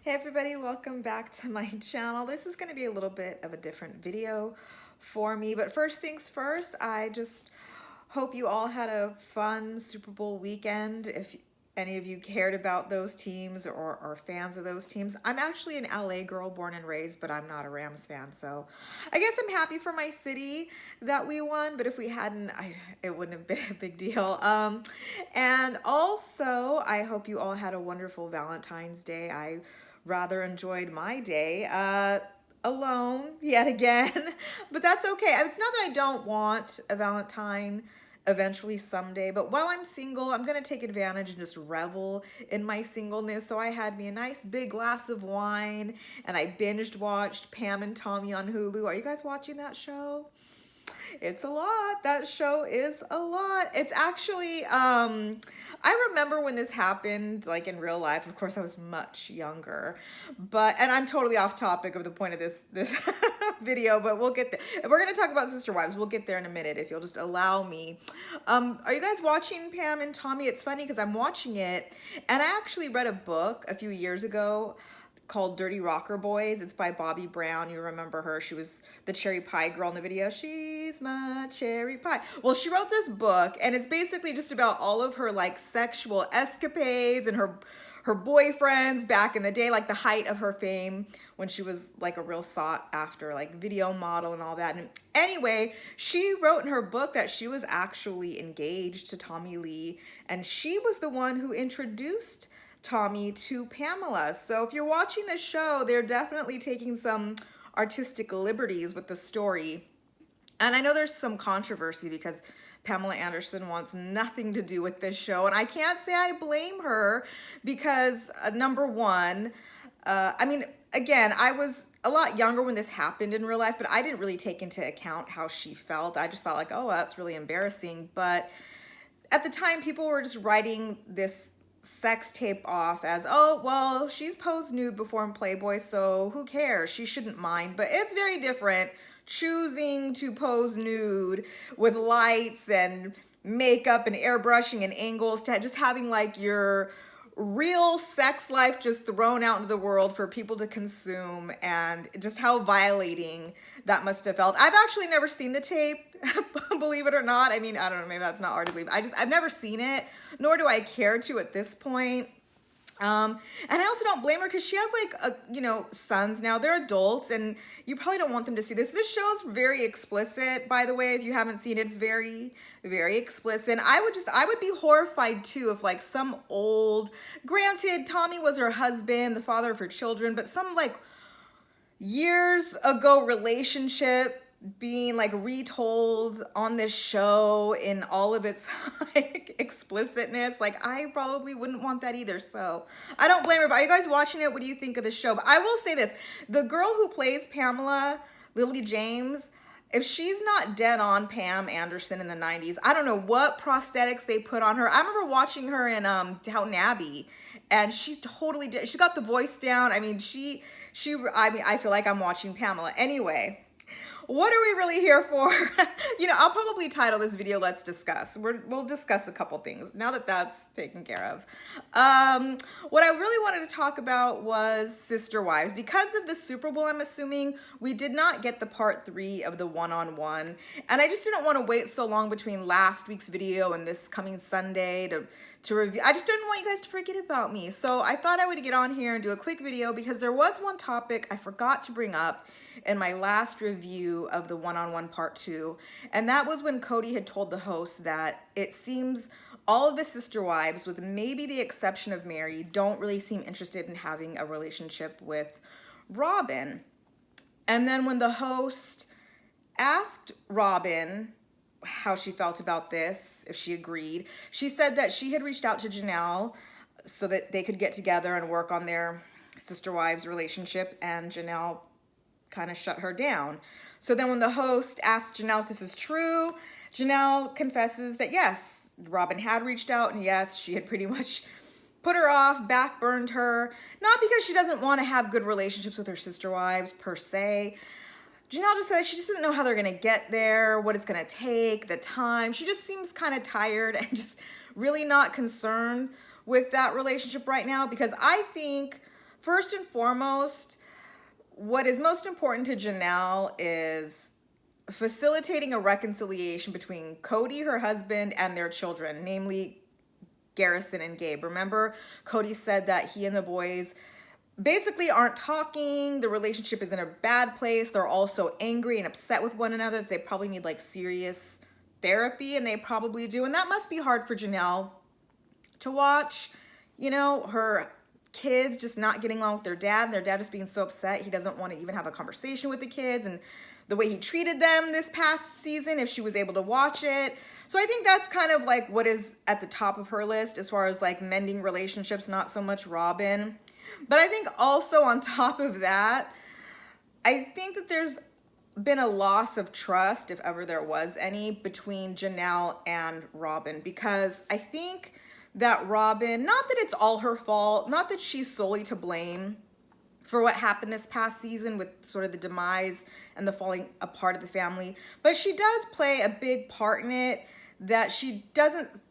Hey everybody, welcome back to my channel. This is going to be a little bit of a different video for me, but first things first, I just hope you all had a fun Super Bowl weekend. If any of you cared about those teams or are fans of those teams. I'm actually an LA girl, born and raised, but I'm not a Rams fan, so I guess I'm happy for my city that we won, but if we hadn't, it wouldn't have been a big deal. And also, I hope you all had a wonderful Valentine's Day. I rather enjoyed my day alone yet again, but that's okay. It's not that I don't want a Valentine eventually someday, but while I'm single, I'm gonna take advantage and just revel in my singleness. So I had me a nice big glass of wine and I binged watched Pam and Tommy on Hulu. Are you guys watching that show? It's a lot. That show is a lot. It's actually, I remember when this happened, like in real life. Of course, I was much younger, and I'm totally off topic of the point of this video, but we'll get there. If we're gonna talk about Sister Wives, we'll get there in a minute if you'll just allow me. Are you guys watching Pam and Tommy? It's funny because I'm watching it, and I actually read a book a few years ago called Dirty Rocker Boys. It's by Bobbi Brown. You remember her. She was the cherry pie girl in the video. She's my cherry pie. Well, she wrote this book and it's basically just about all of her like sexual escapades and her boyfriends back in the day, like the height of her fame when she was like a real sought after like video model and all that. And anyway, she wrote in her book that she was actually engaged to Tommy Lee and she was the one who introduced Tommy to Pamela. So if you're watching this show, they're definitely taking some artistic liberties with the story. And I know there's some controversy because Pamela Anderson wants nothing to do with this show. And I can't say I blame her because number one, I mean, again, I was a lot younger when this happened in real life, but I didn't really take into account how she felt. I just thought like, oh, that's really embarrassing. But at the time, people were just writing this sex tape off as, oh, well, she's posed nude before in Playboy, so who cares? She shouldn't mind. But it's very different choosing to pose nude with lights and makeup and airbrushing and angles to just having like your real sex life just thrown out into the world for people to consume, and just how violating that must have felt. I've actually never seen the tape, believe it or not. I mean, I don't know, maybe that's not hard to believe. I've never seen it, nor do I care to at this point. And I also don't blame her because she has like sons now. They're adults and you probably don't want them to see this. This show is very explicit, by the way. If you haven't seen it, it's very, very explicit. And I would be horrified too if like some old, granted, Tommy was her husband, the father of her children, but some like years ago relationship being like retold on this show in all of its like explicitness. Like I probably wouldn't want that either. So I don't blame her. But are you guys watching it? What do you think of the show? But I will say this, the girl who plays Pamela, Lily James, if she's not dead on Pam Anderson in the 90s, I don't know what prosthetics they put on her. I remember watching her in Downton Abbey and she totally did. She got the voice down. I mean, I feel like I'm watching Pamela. Anyway, what are we really here for? I'll probably title this video, Let's Discuss. We'll discuss a couple things now that that's taken care of. What I really wanted to talk about was Sister Wives. Because of the Super Bowl, I'm assuming, we did not get the part 3 of the one-on-one. And I just didn't want to wait so long between last week's video and this coming Sunday to review. I just didn't want you guys to forget about me. So I thought I would get on here and do a quick video because there was one topic I forgot to bring up in my last review of the one-on-one part 2. And that was when Cody had told the host that it seems all of the Sister Wives, with maybe the exception of Mary, don't really seem interested in having a relationship with Robin. And then when the host asked Robin how she felt about this, if she agreed, she said that she had reached out to Janelle so that they could get together and work on their Sister Wives relationship, and Janelle kind of shut her down. So then when the host asked Janelle if this is true, Janelle confesses that yes, Robin had reached out, and yes, she had pretty much put her off, backburned her, not because she doesn't want to have good relationships with her sister wives per se. Janelle just says she just doesn't know how they're gonna get there, what it's gonna take, the time. She just seems kind of tired and just really not concerned with that relationship right now, because I think First and foremost, what is most important to Janelle is facilitating a reconciliation between Cody, her husband, and their children, namely Garrison and Gabe. Remember, Cody said that he and the boys basically aren't talking. The relationship is in a bad place. They're also angry and upset with one another. They probably need like serious therapy, and they probably do. And that must be hard for Janelle to watch, you know, her kids just not getting along with their dad, and their dad just being so upset he doesn't want to even have a conversation with the kids, and the way he treated them this past season, if she was able to watch it. So I think that's kind of like what is at the top of her list as far as like mending relationships, not so much Robin. But I think also on top of that, I think that there's been a loss of trust, if ever there was any, between Janelle and Robin, because I think that Robin, not that it's all her fault, not that she's solely to blame for what happened this past season with sort of the demise and the falling apart of the family, but she does play a big part in it that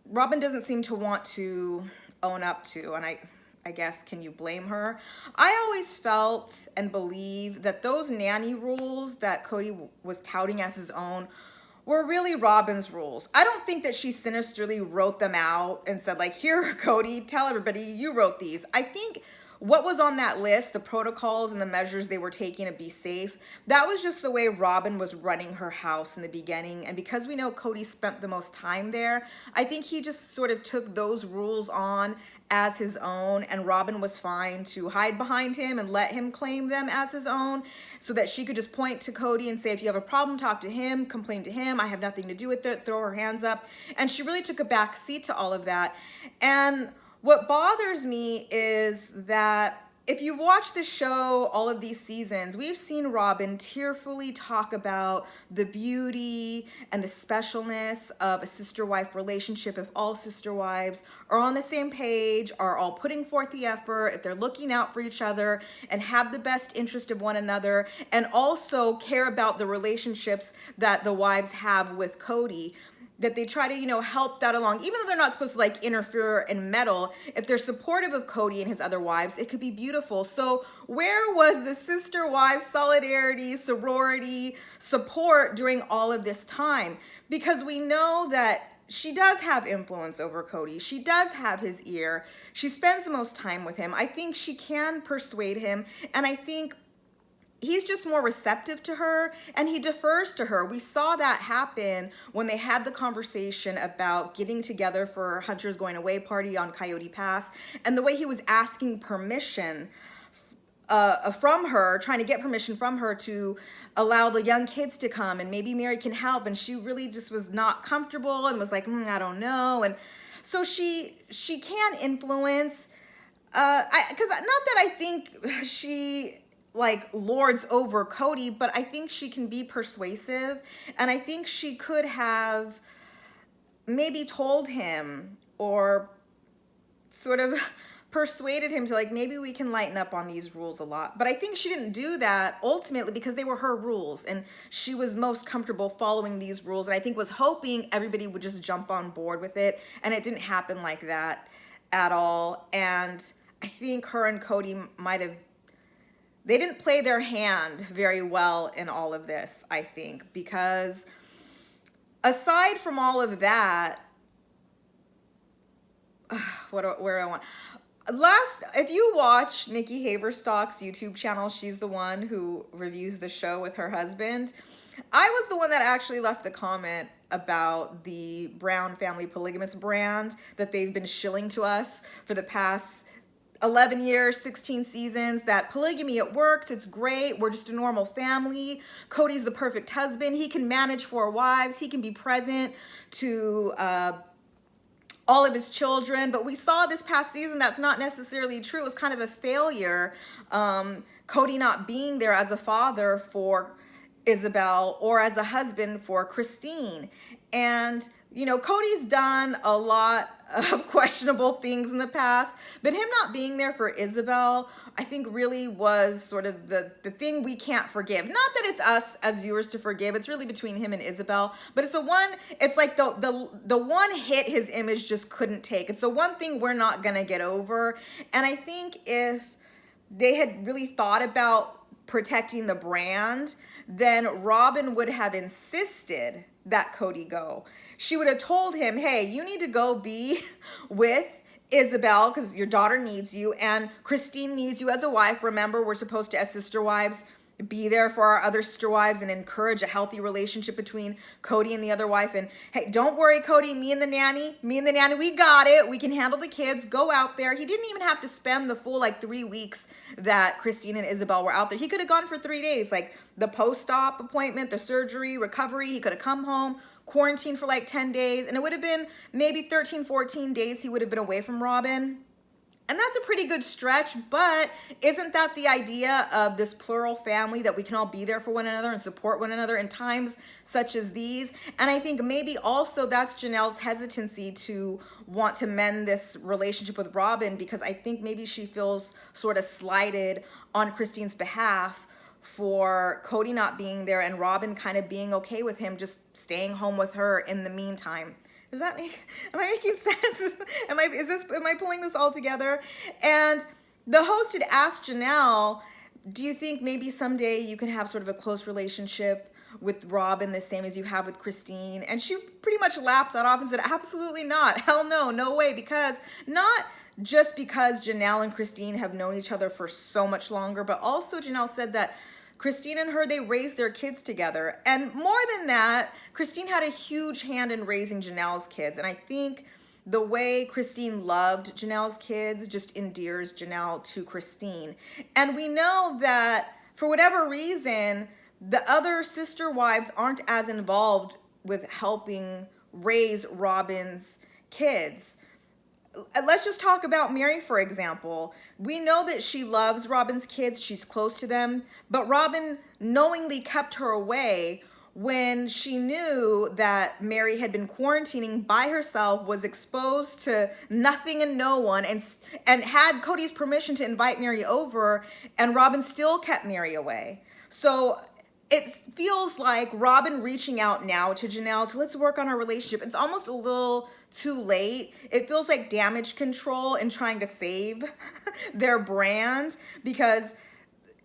Robin doesn't seem to want to own up to. And I guess, can you blame her? I always felt and believe that those nanny rules that Cody was touting as his own were really Robin's rules. I don't think that she sinisterly wrote them out and said like, here, Cody, tell everybody you wrote these. I think what was on that list, the protocols and the measures they were taking to be safe, that was just the way Robin was running her house in the beginning. And because we know Cody spent the most time there, I think he just sort of took those rules on as his own, and Robin was fine to hide behind him and let him claim them as his own, so that she could just point to Cody and say, if you have a problem, talk to him, complain to him, I have nothing to do with it, throw her hands up. And she really took a back seat to all of that. And what bothers me is that if you've watched the show all of these seasons, we've seen Robin tearfully talk about the beauty and the specialness of a sister-wife relationship if all sister wives are on the same page, are all putting forth the effort, if they're looking out for each other and have the best interest of one another, and also care about the relationships that the wives have with Cody, that they try to, you know, help that along. Even though they're not supposed to like interfere and meddle, if they're supportive of Cody and his other wives, it could be beautiful. So where was the sister wives solidarity, sorority, support during all of this time? Because we know that she does have influence over Cody. She does have his ear. She spends the most time with him. I think she can persuade him. And I think he's just more receptive to her, and he defers to her. We saw that happen when they had the conversation about getting together for Hunter's going away party on Coyote Pass, and the way he was asking permission from her, trying to get permission from her to allow the young kids to come, and maybe Mary can help. And she really just was not comfortable and was like, I don't know. And so she can influence, because not that I think she like lords over Cody, but I think she can be persuasive, and I think she could have maybe told him or sort of persuaded him to like, maybe we can lighten up on these rules a lot. But I think she didn't do that ultimately because they were her rules, and she was most comfortable following these rules, and I think was hoping everybody would just jump on board with it, and it didn't happen like that at all. And I think her and Cody they didn't play their hand very well in all of this, I think, because aside from all of that, where do I want? If you watch Nikki Haverstock's YouTube channel, she's the one who reviews the show with her husband. I was the one that actually left the comment about the Brown family polygamous brand that they've been shilling to us for the past 11 years, 16 seasons, that polygamy, it works, it's great, we're just a normal family. Cody's the perfect husband. He can manage 4 wives. He can be present to all of his children. But we saw this past season that's not necessarily true. It was kind of a failure. Cody not being there as a father for Isabel or as a husband for Christine. And you know, Cody's done a lot of questionable things in the past, but him not being there for Isabel, I think really was sort of the thing we can't forgive. Not that it's us as viewers to forgive, it's really between him and Isabel, but it's like the one hit his image just couldn't take. It's the one thing we're not gonna get over. And I think if they had really thought about protecting the brand, then Robin would have insisted that Cody go. She would have told him, hey, you need to go be with Isabel because your daughter needs you, and Christine needs you as a wife. Remember, we're supposed to, as sister wives, be there for our other sister wives and encourage a healthy relationship between Cody and the other wife. And hey, don't worry, Cody, me and the nanny, we got it. We can handle the kids. Go out there. He didn't even have to spend the full like 3 weeks that Christine and Isabel were out there. He could have gone for 3 days, like the post-op appointment, the surgery, recovery. He could have come home, quarantined for like 10 days, and it would have been maybe 13, 14 days he would have been away from Robin. And that's a pretty good stretch, but isn't that the idea of this plural family, that we can all be there for one another and support one another in times such as these? And I think maybe also that's Janelle's hesitancy to want to mend this relationship with Robin, because I think maybe she feels sort of slighted on Christine's behalf for Cody not being there and Robin kind of being okay with him just staying home with her in the meantime. Does that make, am I making sense? Am I pulling this all together? And the host had asked Janelle, do you think maybe someday you can have sort of a close relationship with Robin the same as you have with Christine? And she pretty much laughed that off and said, absolutely not. Hell no, no way. Because not just because Janelle and Christine have known each other for so much longer, but also Janelle said that Christine and her, they raised their kids together. And more than that, Christine had a huge hand in raising Janelle's kids. And I think the way Christine loved Janelle's kids just endears Janelle to Christine. And we know that for whatever reason, the other sister wives aren't as involved with helping raise Robin's kids. Let's just talk about Mary, for example. We know that she loves Robin's kids. She's close to them. But Robin knowingly kept her away when she knew that Mary had been quarantining by herself, was exposed to nothing and no one, and had Cody's permission to invite Mary over, and Robin still kept Mary away. So it feels like Robin reaching out now to Janelle to let's work on our relationship. It's almost a little too late. It feels like damage control and trying to save their brand, because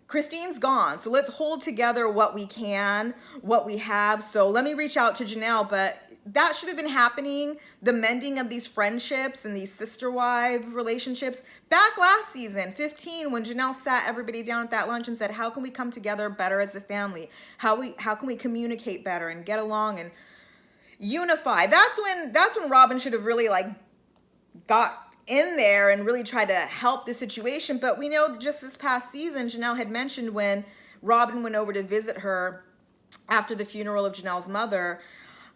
Christine's gone. So let's hold together what we can, what we have. So let me reach out to Janelle, but that should have been happening, the mending of these friendships and these sister wife relationships, back last season, 15, when Janelle sat everybody down at that lunch and said, how can we come together better as a family? How can we communicate better and get along and unify? That's when Robin should have really like got in there and really tried to help the situation. But we know just this past season, Janelle had mentioned when Robin went over to visit her after the funeral of Janelle's mother,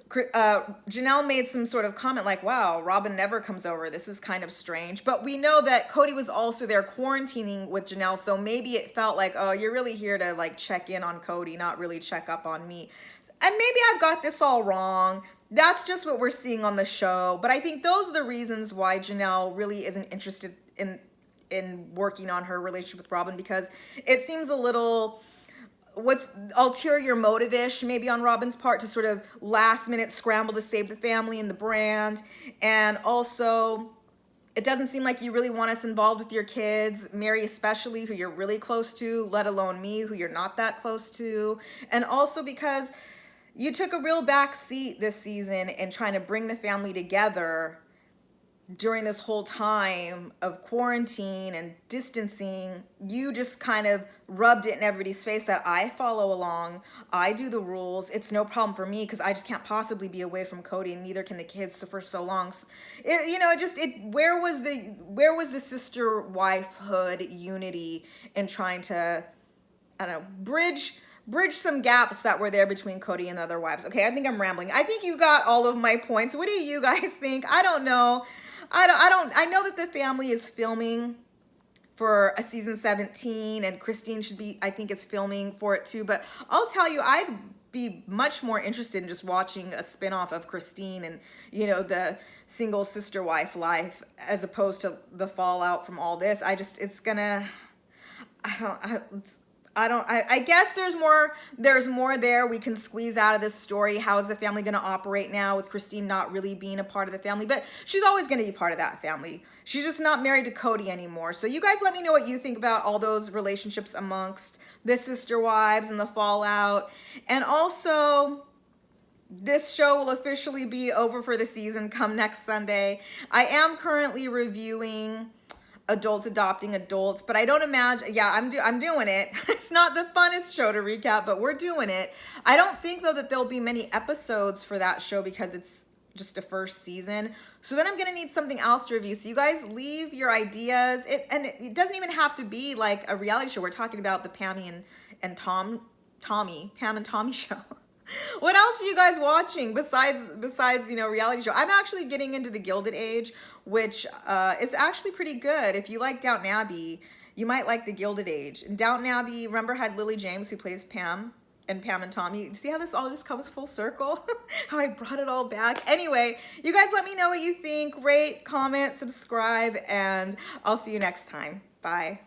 Janelle made some sort of comment like, wow, Robin never comes over. This is kind of strange. But we know that Cody was also there quarantining with Janelle. So maybe it felt like, oh, you're really here to like check in on Cody, not really check up on me. And maybe I've got this all wrong. That's just what we're seeing on the show. But I think those are the reasons why Janelle really isn't interested in working on her relationship with Robin, because it seems a little, what's ulterior motive-ish maybe on Robin's part to sort of last minute scramble to save the family and the brand. And also, it doesn't seem like you really want us involved with your kids, Mary especially, who you're really close to, let alone me, who you're not that close to. And also because you took a real back seat this season in trying to bring the family together during this whole time of quarantine and distancing. You just kind of rubbed it in everybody's face that I follow along. I do the rules. It's no problem for me because I just can't possibly be away from Cody, and neither can the kids for so long. So where was the sister wifehood unity in trying to, I don't know, bridge some gaps that were there between Cody and the other wives? Okay, I think I'm rambling. I think you got all of my points. What do you guys think? I don't know. I know that the family is filming for a season 17, and Christine I think is filming for it too. But I'll tell you, I'd be much more interested in just watching a spinoff of Christine and, the single sister wife life, as opposed to the fallout from all this. I guess there's more there we can squeeze out of this story. How is the family going to operate now with Christine not really being a part of the family? But she's always going to be part of that family. She's just not married to Cody anymore. So you guys let me know what you think about all those relationships amongst the sister wives and the fallout. And also, this show will officially be over for the season come next Sunday. I am currently reviewing Adults Adopting Adults, but I don't imagine, yeah, I'm doing it. It's not the funnest show to recap, but we're doing it. I don't think though that there'll be many episodes for that show because it's just a first season. So then I'm gonna need something else to review. So you guys leave your ideas. It doesn't even have to be like a reality show. We're talking about the Pam and Tommy show. What else are you guys watching besides reality show? I'm actually getting into the Gilded Age, which is actually pretty good. If you like Downton Abbey, you might like the Gilded Age. And Downton Abbey, remember, had Lily James, who plays Pam and Tommy. See how this all just comes full circle? How I brought it all back. Anyway, you guys let me know what you think. Rate, comment, subscribe, and I'll see you next time. Bye.